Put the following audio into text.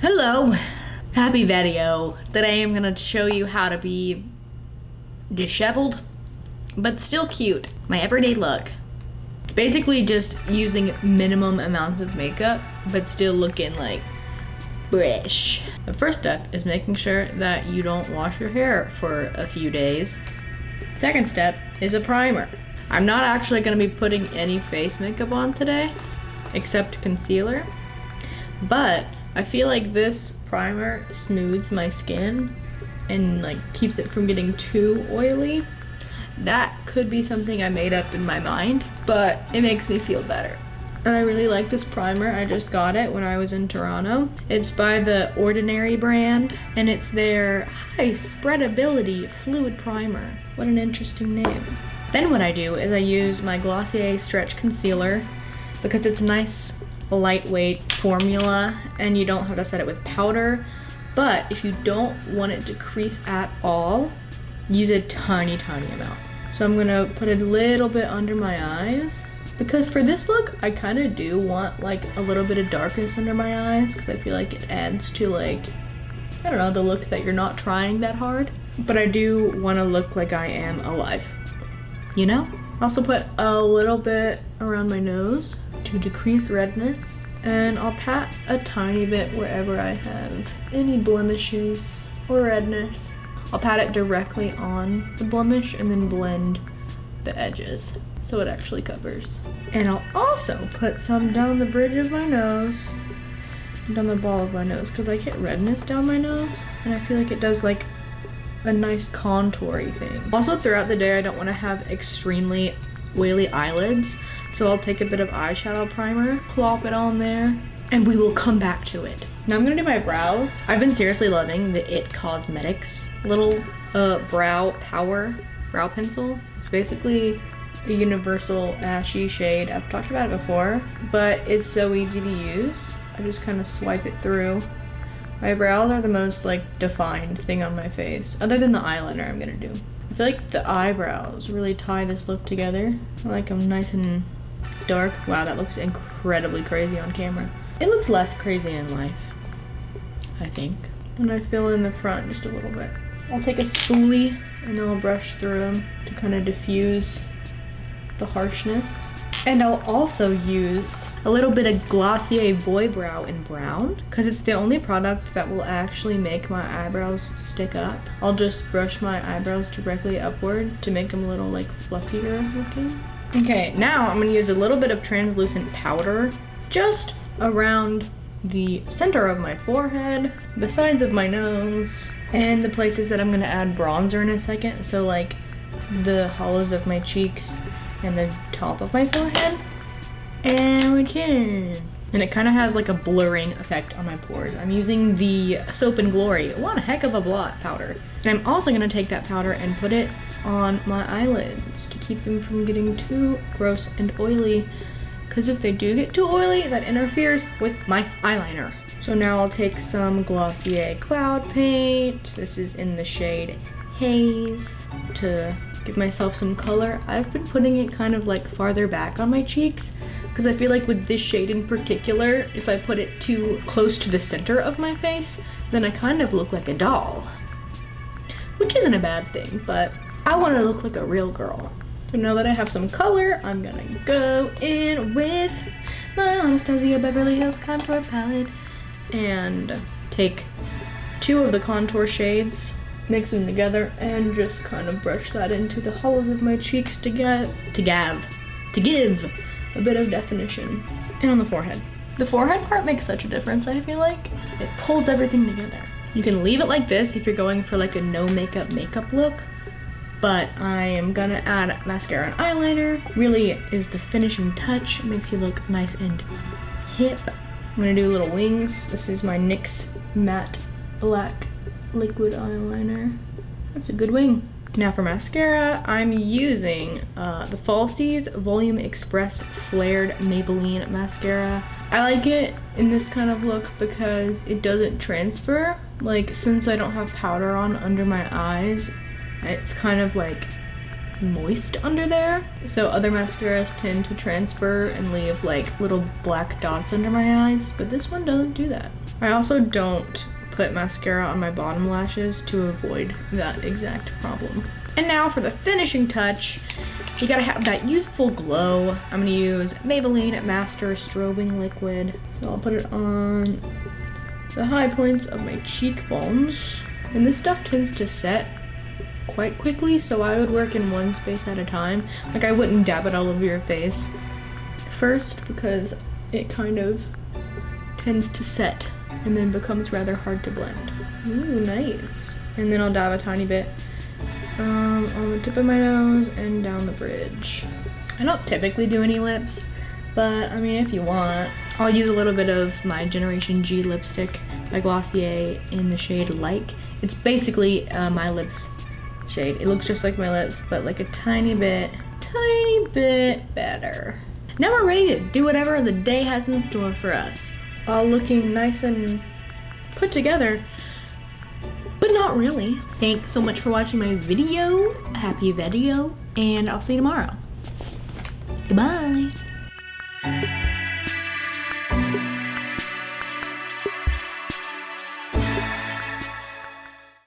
Hello, happy video. Today I'm gonna show you how to be disheveled, but still cute. My everyday look. It's basically just using minimum amounts of makeup, but still looking like fresh. The first step is making sure that you don't wash your hair for a few days. Second step is a primer. I'm not actually gonna be putting any face makeup on today, except concealer, but I feel like this primer smooths my skin and like keeps it from getting too oily. That could be something I made up in my mind, but it makes me feel better. And I really like this primer. I just got it when I was in Toronto. It's by the Ordinary brand, and it's their high spreadability fluid primer. What an interesting name. Then what I do is I use my Glossier Stretch Concealer because it's nice, lightweight formula and you don't have to set it with powder. But if you don't want it to crease at all, use a tiny amount. So I'm gonna put a little bit under my eyes because for this look I kind of do want like a little bit of darkness under my eyes because I feel like it adds to, like, I don't know, the look that you're not trying that hard. But I do want to look like I am alive, you know? Also put a little bit around my nose to decrease redness, and I'll pat a tiny bit wherever I have any blemishes or redness. I'll pat it directly on the blemish and then blend the edges so it actually covers. And I'll also put some down the bridge of my nose, down the ball of my nose, because I get redness down my nose and I feel like it does like a nice contoury thing. Also throughout the day I don't want to have extremely oily eyelids, so I'll take a bit of eyeshadow primer, plop it on there, and we will come back to it. Now I'm gonna do my brows. I've been seriously loving the IT Cosmetics little brow pencil. It's basically a universal ashy shade. I've talked about it before, but it's so easy to use. I just kind of swipe it through. My brows are the most like defined thing on my face, other than the eyeliner I'm gonna do. I feel like the eyebrows really tie this look together. I like them nice and dark. Wow, that looks incredibly crazy on camera. It looks less crazy in life, I think. And I fill in the front just a little bit. I'll take a spoolie and I'll brush through them to kind of diffuse the harshness. And I'll also use a little bit of Glossier Boy Brow in brown because it's the only product that will actually make my eyebrows stick up. I'll just brush my eyebrows directly upward to make them a little like fluffier looking. Okay, now I'm gonna use a little bit of translucent powder just around the center of my forehead, the sides of my nose, and the places that I'm gonna add bronzer in a second. So like the hollows of my cheeks and the top of my forehead, and we can. And it kind of has like a blurring effect on my pores. I'm using the Soap and Glory one heck of a blot powder, and I'm also gonna take that powder and put it on my eyelids to keep them from getting too gross and oily, because if they do get too oily, that interferes with my eyeliner. So now I'll take some Glossier Cloud Paint. This is in the shade Haze to give myself some color. I've been putting it kind of like farther back on my cheeks because I feel like with this shade in particular, if I put it too close to the center of my face, then I kind of look like a doll, which isn't a bad thing, but I want to look like a real girl. So now that I have some color, I'm gonna go in with my Anastasia Beverly Hills contour palette and take two of the contour shades, mix them together, and just kind of brush that into the hollows of my cheeks to give a bit of definition. And on the forehead. The forehead part makes such a difference, I feel like. It pulls everything together. You can leave it like this if you're going for like a no makeup look, but I am gonna add mascara and eyeliner. Really is the finishing touch. It makes you look nice and hip. I'm gonna do little wings. This is my NYX matte black liquid eyeliner. That's a good wing. Now for mascara, I'm using the Falsies Volume Express Flared Maybelline Mascara. I like it in this kind of look because it doesn't transfer. Like, since I don't have powder on under my eyes, it's kind of like moist under there. So other mascaras tend to transfer and leave like little black dots under my eyes, but this one doesn't do that. I also don't put mascara on my bottom lashes to avoid that exact problem. And now for the finishing touch, you gotta have that youthful glow. I'm gonna use Maybelline Master Strobing Liquid. So I'll put it on the high points of my cheekbones. And this stuff tends to set quite quickly, so I would work in one space at a time. Like I wouldn't dab it all over your face first because it kind of tends to set and then becomes rather hard to blend. Ooh, nice. And then I'll dab a tiny bit on the tip of my nose and down the bridge. I don't typically do any lips, but I mean if you want. I'll use a little bit of my Generation G lipstick by Glossier in the shade Like. It's basically my lips shade. It looks just like my lips, but like a tiny bit better. Now we're ready to do whatever the day has in store for us. All looking nice and put together, but not really. Thanks so much for watching my video. Happy video, and I'll see you tomorrow. Goodbye.